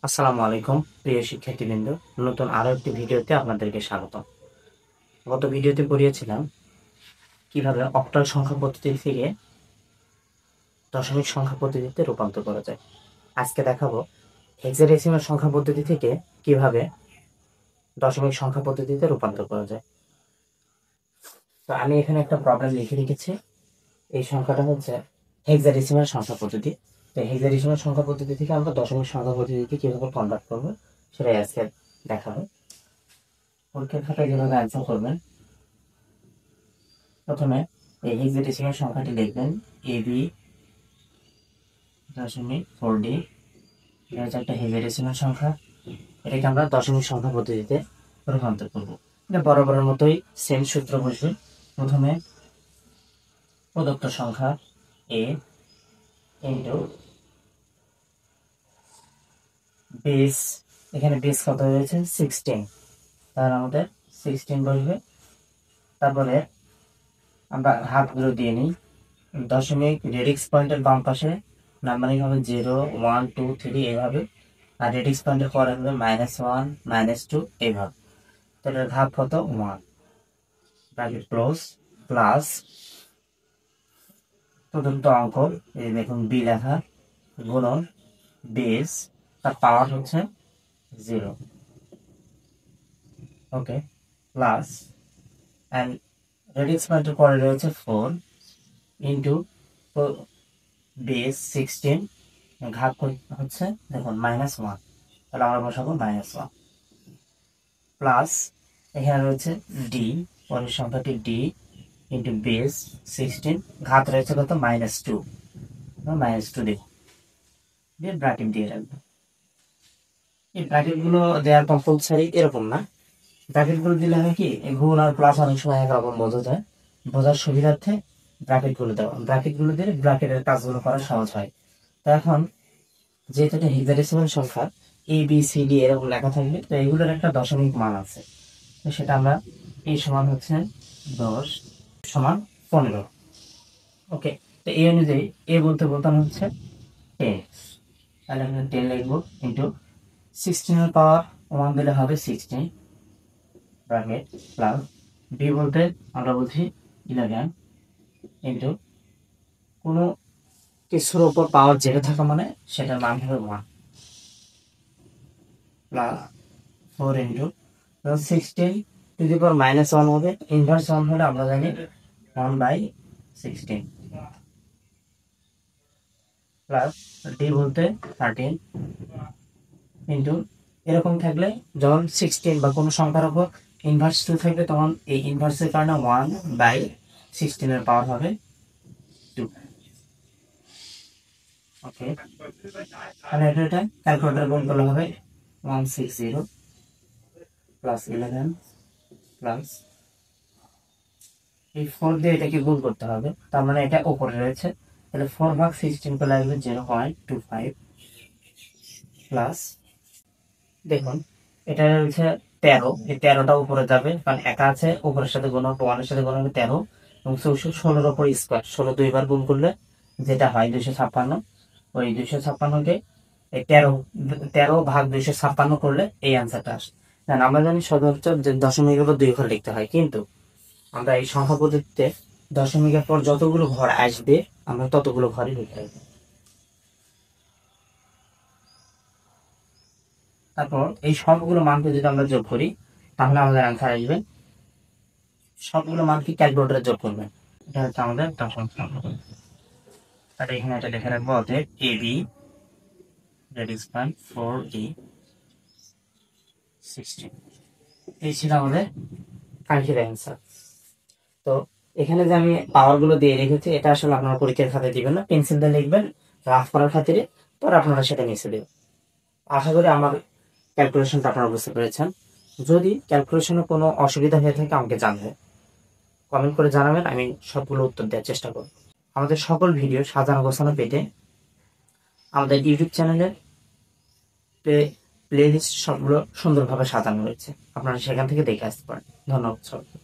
আসসালামু আলাইকুম প্রিয় শিক্ষার্থীবৃন্দ, নতুন আরো একটি ভিডিওতে আপনাদেরকে স্বাগত। গত ভিডিওতে পড়িয়েছিলাম কিভাবে অক্টাল সংখ্যা পদ্ধতি থেকে দশমিক সংখ্যা পদ্ধতিতে রূপান্তর করা যায়। আজকে দেখাবো হেক্সাডেসিমাল সংখ্যা পদ্ধতি থেকে কিভাবে দশমিক সংখ্যা পদ্ধতিতে রূপান্তর করা যায়। তো আমি এখানে একটা প্রবলেম লিখে রেখেছি। এই সংখ্যাটা হচ্ছে হেক্সাডেসিমাল সংখ্যা পদ্ধতি। তো হেক্সাডেসিমাল সংখ্যা পদ্ধতি থেকে আমরা দশমিক সংখ্যা পদ্ধতিতে কিভাবে কনভার্ট করবো সেটাই আজকে দেখাবো। পরীক্ষার খাতায় যেভাবে অ্যান্সার করবেন, প্রথমে এই হেক্সাডেসিমাল সংখ্যাটি লিখবেন এবি দশমিক 4D। এটা হচ্ছে একটা হেক্সাডেসিমাল সংখ্যা। এটাকে আমরা দশমিক সংখ্যা পদ্ধতিতে রূপান্তর করব। এটা বরাবরের মতোই সেম সূত্র বসবে। প্রথমে প্রদত্ত সংখ্যা এ ইন্টু বেস, এখানে বেস কত হয়েছে 16, তাহলে আমাদের 16 বসবে। তারপরে আমরা হাতগুলো দিয়ে নিই। দশমিক রেডিক্স পয়েন্টের বাম পাশে নাম্বারিং হবে 0 1 2 3 এইভাবে, আর রেডিক্স পয়েন্টের পরে হবে -1 -2 এইভাবে। তো এটার ঘাত কত 1, ব্র্যাকেট ক্লোজ, প্লাস প্রদত্ত অঙ্ক এই দেখুন বি লেখা, গুণন বেস, তার পাওয়ার হচ্ছে 0, ওকে, প্লাস অ্যান্ড রেডিক্স পয়েন্টের পরে রয়েছে 4 ইন্টু বেস 16, ঘাত হচ্ছে দেখুন -1, তাহলে আমরা বসাবো -1, প্লাস এখানে রয়েছে ডি, পরের সংখ্যাটি ডি ইন্টু বেস 16, ঘাত রয়েছে কত -2, -2 দেখুন দিয়ে ব্র্যাকেট দিয়ে রাখবো। এই ব্র্যাকেট গুলো দেওয়ার কম্পালসারি এরকম না, ব্র্যাকেট গুলো দিলে হয় কি গুণ আর প্লাস অনেক সময় একরকম বোঝা যায়, বোঝার সুবিধার্থে ব্র্যাকেট গুলো দেওয়া, ব্র্যাকেট গুলো দিলে ব্র্যাকেটের কাজগুলো করা সহজ হয়। তো এখন যেহেতু এটা হেক্সাডেসিমাল সংখ্যা এ বি সি ডি এরকম লেখা থাকবে, তো এগুলোর একটা দশমিক মান আছে, তো সেটা আমরা এ সমান হচ্ছে 10 সমান 15, ওকে। তো এই অনুযায়ী এ বলতে বোতাম হচ্ছে 10, তাহলে আমরা 10 লিখবো ইন্টু 16 এর পাওয়ার 1 দিলে হবে 16 ব্র্যাকেট, প্লাস বি বলতে আমরা বলছি 11 ইন্টু কোনো কিছুর উপর পাওয়ার 0 থাকা মানে সেটার মান হবে 1, প্লাস 4 ইন্টু 16 টু দি পাওয়ার -1 হবে, ইনভার্স 1 হলে আমরা জানি 1/16, প্লাস ডি বলতে 13 ইন্টু এরকম থাকলে যখন 16 বা কোনো সংখ্যার উপর ইনভার্স 2 থাকবে তখন এই ইনভার্সের কারণে 1/16 এর পাওয়ার হবে 2, ওকে। তাহলে এটা ক্যালকুলেটর গুণ করলে হবে 160 প্লাস 11 প্লাস এই 4 দিয়ে এটাকে গুণ করতে হবে, তার মানে এটা উপরে রয়েছে, তাহলে 4/16 করলে আসবে 0.25, প্লাস দেখুন এটা হচ্ছে 13, এই 13টা উপরে যাবে কারণ একা আছে, উপরের সাথে গুণ হবে 1 এর সাথে গুণ হবে 13 এবং 16 উপর স্কোয়ার, 16 দুইবার গুণ করলে যেটা হয় 256, ওই 256কে এই 13/256 করলে এই অ্যান্সারটা আসে। আমরা জানি সচরাচর যে দশমিকের পর 2 ঘর লিখতে হয়, কিন্তু আমরা এই সংখ্যা পদ্ধতিতে দশমিকের পর যতগুলো ঘর আসবে আমরা ততগুলো ঘরই লিখতে হবে। তারপর এই সবগুলো মানকে যদি আমরা যোগ করি তাহলে আমাদের অ্যান্সার আসবে, সবগুলো মানকে ক্যালকুলেটরে যোগ করবেন, এটা হচ্ছে আমাদের দশমিক সংখ্যা পদ্ধতি। আর এখানে এটা লিখে রাখবো, অতএব A B radix point 4D 16, এই ছিল আমাদের কাঙ্ক্ষিত অ্যান্সার। তো এখানে যে আমি পাওয়ার গুলো দিয়ে রেখেছি এটা আসলে আপনারা পরীক্ষার খাতায় দিবেন না, পেন্সিল দিয়ে লিখবেন রাফ করার খাতিরে, পরে আপনারা সেটা নিচে দেবেন। আশা করি আমার ক্যালকুলেশনটা আপনারা বুঝতে পেরেছেন। যদি ক্যালকুলেশনে কোনো অসুবিধা হয়ে থাকে আমাকে জানবেন, কমেন্ট করে জানাবেন, আমি সবগুলো উত্তর দেওয়ার চেষ্টা করব। আমাদের সকল ভিডিও সাজানো গোছানো পেতে আমাদের ইউটিউব চ্যানেলের প্লে লিস্ট সবগুলো সুন্দরভাবে সাজানো রয়েছে, আপনারা সেখান থেকে দেখে আসতে পারেন। ধন্যবাদ সবাইকে।